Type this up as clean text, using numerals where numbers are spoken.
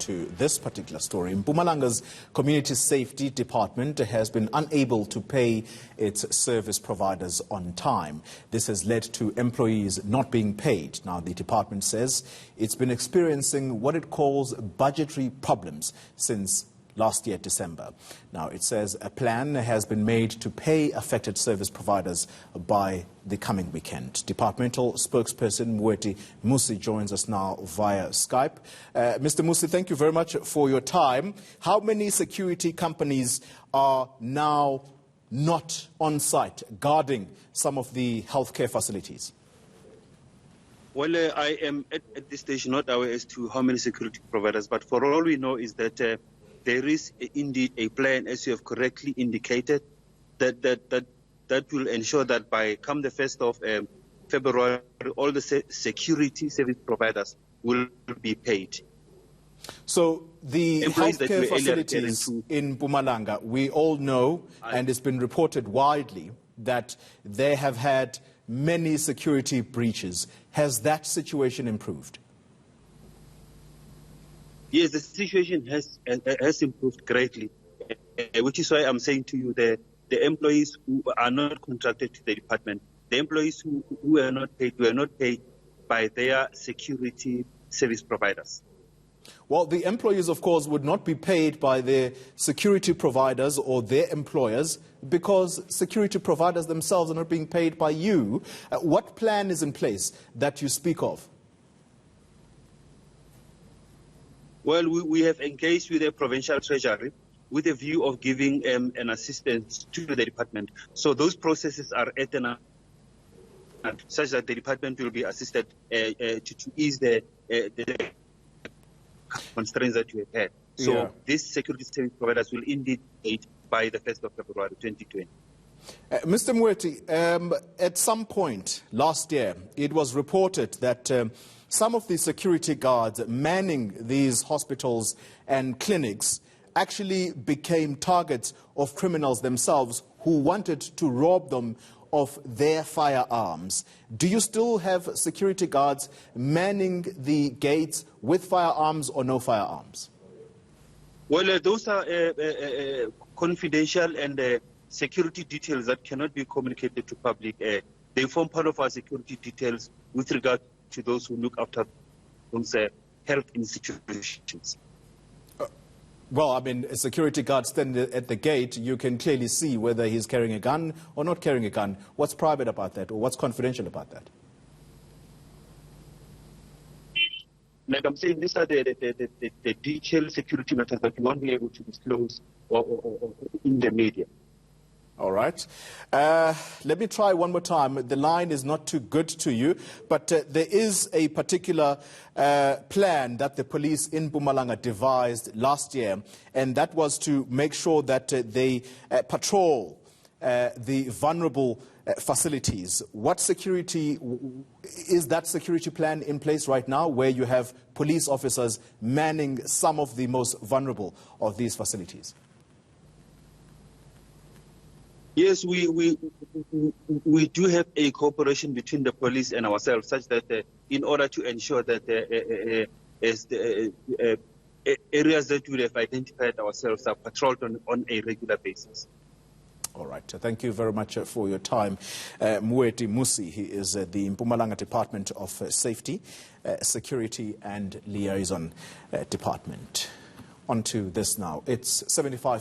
to this particular story. Mpumalanga's Community Safety Department has been unable to pay its service providers on time. This has led to employees not being paid. Now, the department says it's been experiencing what it calls budgetary problems since last year, December. Now, it says a plan has been made to pay affected service providers by the coming weekend. Departmental spokesperson Mweti Musi joins us now via Skype. Mr. Musi, thank you very much for your time. How many security companies are now not on site guarding some of the healthcare facilities? Well, I am at this stage not aware as to how many security providers, but for all we know is that there is indeed a plan, as you have correctly indicated, that will ensure that by come the 1st of February, all the security service providers will be paid. So the healthcare facilities in Mpumalanga, we all know, and it's been reported widely, that they have had many security breaches. Has that situation improved? Yes, the situation has improved greatly, which is why I'm saying to you that the employees who are not contracted to the department, the employees who were not paid by their security service providers. Well, the employees, of course, would not be paid by their security providers or their employers because security providers themselves are not being paid by you. What plan is in place that you speak of? Well, we have engaged with the provincial treasury with a view of giving an assistance to the department. So those processes are at an such that the department will be assisted to ease the constraints that we have had. So these security service providers will indeed be paid by the 1st of February 2020. Mr. Mweti, at some point last year, it was reported that some of the security guards manning these hospitals and clinics actually became targets of criminals themselves who wanted to rob them of their firearms. Do you still have security guards manning the gates with firearms or no firearms? Well, those are confidential and security details that cannot be communicated to public. They form part of our security details with regard to those who look after those health institutions. Well, I mean, a security guard standing at the gate, you can clearly see whether he's carrying a gun or not carrying a gun. What's private about that, or what's confidential about that? Like I'm saying, these are the detailed security matters that we won't be able to disclose or in the media. All right. Let me try one more time. The line is not too good to you, but there is a particular plan that the police in Mpumalanga devised last year, and that was to make sure that they patrol the vulnerable facilities. What security is that security plan in place right now, where you have police officers manning some of the most vulnerable of these facilities? Yes, we do have a cooperation between the police and ourselves, such that in order to ensure that areas that we have identified ourselves are patrolled on a regular basis. All right. Thank you very much for your time. Mweti Musi, he is the Mpumalanga Department of Safety, Security and Liaison Department. On to this now. It's 75.